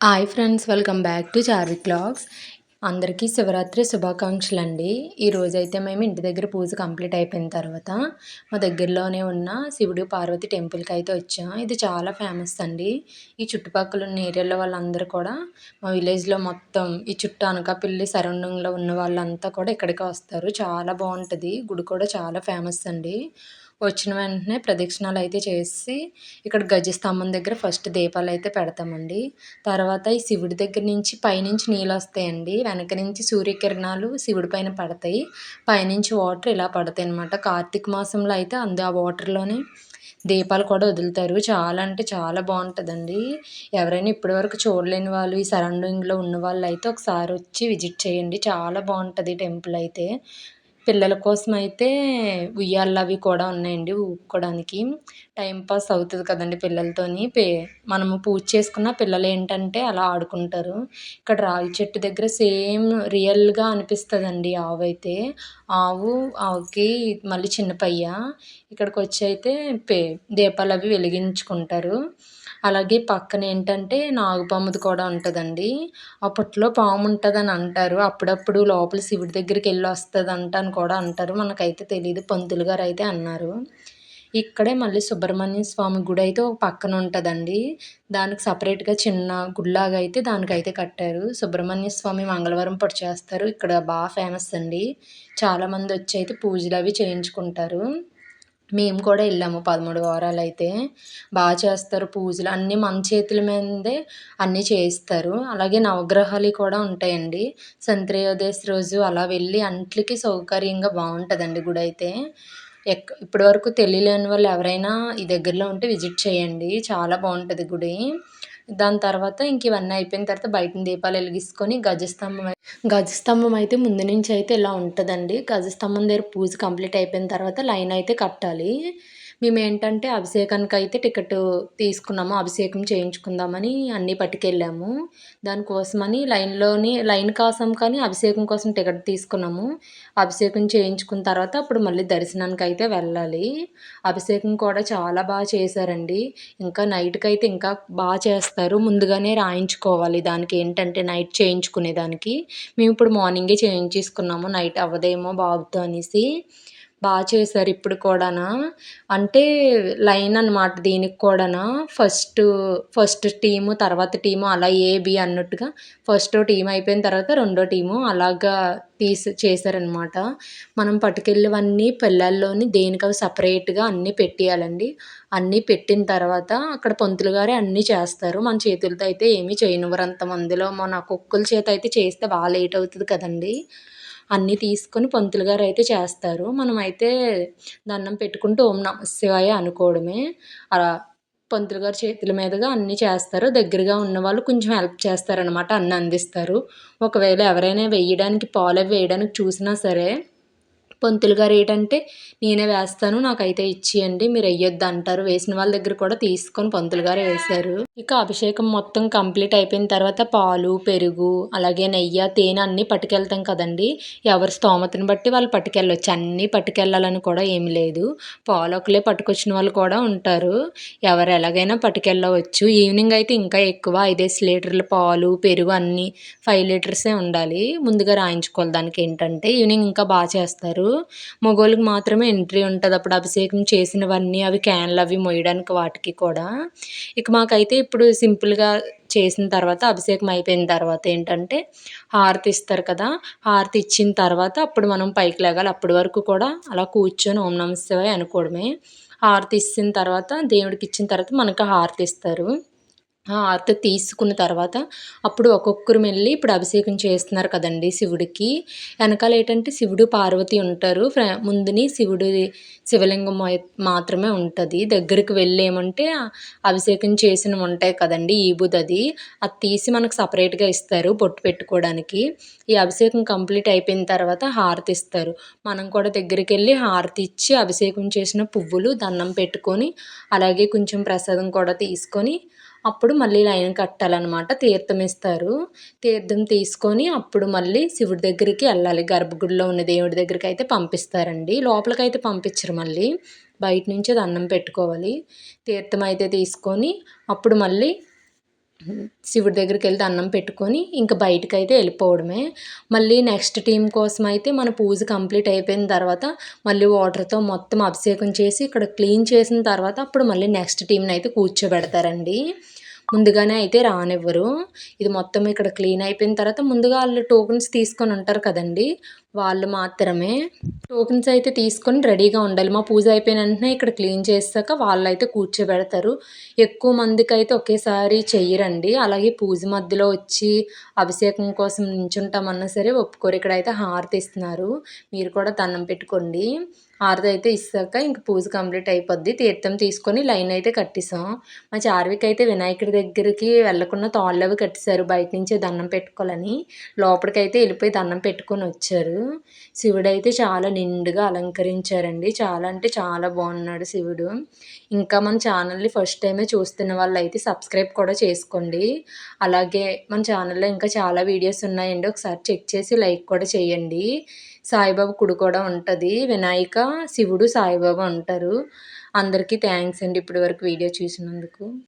Hi friends, welcome back to Charvik vlogs. అందరికీ శివరాత్రి శుభాకాంక్షలు అండి. ఈరోజైతే మేము ఇంటి దగ్గర పూజ కంప్లీట్ అయిపోయిన తర్వాత మా దగ్గరలోనే ఉన్న శివుడు పార్వతి టెంపుల్కి అయితే వచ్చాం. ఇది చాలా ఫేమస్ అండి. ఈ చుట్టుపక్కల ఉన్న ఏరియాలో వాళ్ళందరూ కూడా మా విలేజ్లో మొత్తం ఈ చుట్టూ అనకాపల్లి సరౌండింగ్లో ఉన్న వాళ్ళంతా కూడా ఇక్కడికి వస్తారు. చాలా బాగుంటుంది. గుడి కూడా చాలా ఫేమస్ అండి. వచ్చిన వెంటనే ప్రదక్షిణాలు అయితే చేసి ఇక్కడ గజస్తంభం దగ్గర ఫస్ట్ దీపాలు అయితే పెడతామండి. తర్వాత ఈ శివుడి దగ్గర నుంచి పైనుంచి నీళ్ళు వస్తాయండి. వెనక నుంచి సూర్యకిరణాలు శివుడి పైన పడతాయి. పైనుంచి వాటర్ ఇలా పడతాయి అన్నమాట. కార్తీక మాసంలో అయితే ఆ వాటర్లోనే దీపాలు కూడా వదులుతారు. చాలా అంటే చాలా బాగుంటుందండి. ఎవరైనా ఇప్పటివరకు చూడలేని వాళ్ళు ఈ సరౌండింగ్లో ఉన్న వాళ్ళు అయితే ఒకసారి వచ్చి విజిట్ చేయండి. చాలా బాగుంటుంది టెంపుల్ అయితే. పిల్లల కోసం అయితే ఉయ్యాలలు అవి కూడా ఉన్నాయండి ఊపుకోవడానికి. టైం పాస్ అవుతుంది కదండి పిల్లలతోని. మనము పూజ చేసుకున్న పిల్లలు ఏంటంటే అలా ఆడుకుంటారు. ఇక్కడ రావి చెట్టు దగ్గర సేమ్ రియల్గా అనిపిస్తుందండి ఆవు అయితే. ఆవుకి మళ్ళీ చిన్న పయ్య ఇక్కడికి వచ్చి అయితే దీపాలు అవి వెలిగించుకుంటారు. అలాగే పక్కన ఏంటంటే నాగుపాముది కూడా ఉంటుందండి. అప్పట్లో పాము ఉంటుందని అంటారు. అప్పుడప్పుడు లోపల శివుడి దగ్గరికి వెళ్ళి వస్తుందంట అని కూడా అంటారు. మనకైతే తెలియదు. పంతులు గారు అయితే అన్నారు. ఇక్కడే మళ్ళీ సుబ్రహ్మణ్య స్వామి గుడి అయితే ఒక పక్కన ఉంటుందండి. దానికి సపరేట్గా చిన్న గుడిలాగా అయితే దానికైతే కట్టారు. సుబ్రహ్మణ్య స్వామి మంగళవారం పూట చేస్తారు. ఇక్కడ బాగా ఫేమస్ అండి. చాలామంది వచ్చి అయితే పూజలు అవి చేయించుకుంటారు. మేము కూడా వెళ్ళాము 13 వారాలు అయితే. బాగా చేస్తారు పూజలు. అన్నీ మన చేతుల మీదే అన్నీ చేయిస్తారు. అలాగే నవగ్రహాలు కూడా ఉంటాయండి. సంత్రయోదశి రోజు అలా వెళ్ళి అంట్లకి సౌకర్యంగా బాగుంటుందండి గుడి అయితే. ఇప్పటివరకు తెలియలేని వాళ్ళు ఎవరైనా ఈ దగ్గరలో ఉంటే విజిట్ చేయండి. చాలా బాగుంటుంది గుడి. దాని తర్వాత ఇంక ఇవన్నీ అయిపోయిన తర్వాత బయటన దీపాలు వెలిగించుకొని గజస్తంభం అయితే ముందు నుంచి అయితే ఇలా ఉంటుందండి. గజస్తంభం దగ్గర పూజ కంప్లీట్ అయిపోయిన తర్వాత లైన్ అయితే కట్టాలి. మేము ఏంటంటే అభిషేకానికి అయితే టికెట్ తీసుకున్నాము. అభిషేకం చేయించుకుందామని అన్నీ పట్టుకెళ్ళాము. దానికోసమని లైన్ కోసం కానీ అభిషేకం కోసం టికెట్ తీసుకున్నాము. అభిషేకం చేయించుకున్న తర్వాత అప్పుడు మళ్ళీ దర్శనానికి అయితే వెళ్ళాలి. అభిషేకం కూడా చాలా బాగా చేశారండి. ఇంకా నైట్కి అయితే ఇంకా బాగా చేస్తారు. ముందుగానే రాయించుకోవాలి. దానికి ఏంటంటే నైట్ చేయించుకునే దానికి మేము ఇప్పుడు మార్నింగే చేయించేసుకున్నాము. నైట్ అవ్వదేమో బాబుతో అనేసి. బాగా చేశారు ఇప్పుడు కూడానా. అంటే లైన్ అనమాట దీనికి కూడానా. ఫస్ట్ టీము, తర్వాత టీము అలా ఏబి అన్నట్టుగా ఫస్ట్ టీం అయిపోయిన తర్వాత రెండో టీము అలాగా చేశారనమాట. మనం పట్టుకెళ్ళేవన్నీ పిల్లల్లోని దేనికవి సపరేట్గా అన్నీ పెట్టేయాలండి. అన్నీ పెట్టిన తర్వాత అక్కడ పంతులు గారే అన్నీ చేస్తారు. మన చేతులతో అయితే ఏమీ చేయనివ్వరు. అంతమందిలో మన కుక్కల చేత అయితే చేస్తే బాగా లేట్ అవుతుంది కదండి. అన్నీ తీసుకొని పంతులు గారు అయితే చేస్తారు. మనమైతే దండం పెట్టుకుంటూ ఓం నమః శివాయ అనుకోవడమే. అలా పంతులు గారు చేతుల మీదుగా అన్నీ చేస్తారు. దగ్గరగా ఉన్నవాళ్ళు కొంచెం హెల్ప్ చేస్తారనమాట. అన్నీ అందిస్తారు. ఒకవేళ ఎవరైనా పాలు అవి వేయడానికి చూసినా సరే పంతులు గారు ఏంటంటే నేనే వేస్తాను, నాకైతే ఇచ్చేయండి, మీరు వెయ్యొద్దు అంటారు. వేసిన వాళ్ళ దగ్గర కూడా తీసుకొని పంతులు గారే వేశారు. ఇక అభిషేకం మొత్తం కంప్లీట్ అయిపోయిన తర్వాత పాలు, పెరుగు, అలాగే నెయ్యి, తేనె అన్నీ పట్టుకెళ్తాం కదండి. ఎవరి స్తోమతను బట్టి వాళ్ళు పట్టుకెళ్ళొచ్చు. అన్నీ పట్టుకెళ్ళాలని కూడా ఏమి లేదు. పాలు ఒకలే పట్టుకొచ్చిన వాళ్ళు కూడా ఉంటారు. ఎవరు ఎలాగైనా పట్టుకెళ్ళవచ్చు. ఈవినింగ్ అయితే ఇంకా ఎక్కువ 5 లీటర్ల పాలు, పెరుగు అన్నీ 5 లీటర్సే ఉండాలి. ముందుగా రాయించుకోవాలి. దానికి ఏంటంటే ఈవినింగ్ ఇంకా బాగా చేస్తారు. మగోళ్ళకి మాత్రమే ఎంట్రీ ఉంటుంది. అప్పుడు అభిషేకం చేసినవన్నీ అవి క్యాన్లు అవి మోయడానికి వాటికి కూడా. ఇక మాకైతే ఇప్పుడు సింపుల్గా చేసిన తర్వాత అభిషేకం అయిపోయిన తర్వాత ఏంటంటే హారతి ఇస్తారు కదా. హారతి ఇచ్చిన తర్వాత అప్పుడు మనం పైకి లేగాలి. అప్పటి వరకు కూడా అలా కూర్చొని ఓం నమః శివాయ అనుకోవడమే. హారతి ఇచ్చిన తర్వాత దేవుడికి ఇచ్చిన తర్వాత మనకు హారతి ఇస్తారు. హారతి తీసుకున్న తర్వాత అప్పుడు ఒక్కొక్కరు వెళ్ళి ఇప్పుడు అభిషేకం చేస్తున్నారు కదండి శివుడికి. వెనకాల ఏంటంటే శివుడు, పార్వతి ఉంటారు. ముందుని శివలింగం మాత్రమే ఉంటుంది. దగ్గరికి వెళ్ళి ఏమంటే అభిషేకం చేసినవి ఉంటాయి కదండి, అది తీసి మనకు సపరేట్గా ఇస్తారు బొట్టు పెట్టుకోవడానికి. ఈ అభిషేకం కంప్లీట్ అయిపోయిన తర్వాత హారతి ఇస్తారు. మనం కూడా దగ్గరికి వెళ్ళి హారతి ఇచ్చి అభిషేకం చేసిన పువ్వులు దండం పెట్టుకొని అలాగే కొంచెం ప్రసాదం కూడా తీసుకొని అప్పుడు మళ్ళీ లైన్ కట్టాలన్నమాట. తీర్థం ఇస్తారు. తీర్థం తీసుకొని అప్పుడు మళ్ళీ శివుడి దగ్గరికి వెళ్ళాలి. గర్భగుడిలో ఉన్న దేవుడి దగ్గరికి అయితే పంపిస్తారండి. లోపలికైతే పంపించరు. మళ్ళీ బయట నుంచే దండం పెట్టుకోవాలి. తీర్థం అయితే తీసుకొని అప్పుడు మళ్ళీ శివుడి దగ్గరికెళ్ళి దండం పెట్టుకొని ఇంక బయటకైతే వెళ్ళిపోవడమే. మళ్ళీ నెక్స్ట్ టీమ్ కోసం అయితే మన పూజ కంప్లీట్ అయిపోయిన తర్వాత మళ్ళీ వాటర్‌తో మొత్తం అభిషేకం చేసి ఇక్కడ క్లీన్ చేసిన తర్వాత అప్పుడు మళ్ళీ నెక్స్ట్ టీమ్‌నయితే కూర్చోబెడతారండి. ముందుగానే అయితే రానివ్వరు. ఇది మొత్తం ఇక్కడ క్లీన్ అయిపోయిన తర్వాత ముందుగా ఆళ్ళు టోకెన్స్ తీసుకొని ఉంటారు కదండీ! వాళ్ళు మాత్రమే టోకెన్స్ అయితే తీసుకొని రెడీగా ఉండాలి. మా పూజ అయిపోయిన వెంటనే ఇక్కడ క్లీన్ చేసాక వాళ్ళైతే కూర్చోబెడతారు. ఎక్కువ మందికైతే ఒకేసారి చెయ్యరండి. అలాగే పూజ మధ్యలో వచ్చి అభిషేకం కోసం నించుంటామన్నా సరే ఒప్పుకోరు. ఇక్కడైతే హారతి ఇస్తున్నారు. మీరు కూడా దండం పెట్టుకోండి. హారతి అయితే ఇచ్చాక ఇంక పూజ కంప్లీట్ అయిపోద్ది. తీర్థం తీసుకొని లైన్ అయితే కట్టేసాం. మా చార్విక్ అయితే వినాయకుడి దగ్గరికి వెళ్ళకుండా తాళ్ళవి కట్టేశారు. బయట నుంచే దండం పెట్టుకోవాలని. లోపలికైతే వెళ్ళిపోయి దండం పెట్టుకొని వచ్చారు. శివుడైతే చాలా నిండుగా అలంకరించారండి. చాలా అంటే చాలా బాగున్నాడు శివుడు. ఇంకా మన ఛానల్‌ని ఫస్ట్ టైమే చూస్తున్న వాళ్ళైతే సబ్స్క్రైబ్ కూడా చేసుకోండి. అలాగే మన ఛానల్‌లో ఇంకా చాలా వీడియోస్ ఉన్నాయండి. ఒకసారి చెక్ చేసి లైక్ కూడా చేయండి. సాయిబాబా గుడి కూడా ఉంటది. వినాయక, శివుడు, సాయిబాబా ఉంటారు. అందరికీ థ్యాంక్స్ అండి ఇప్పటి వరకు వీడియో చూసినందుకు.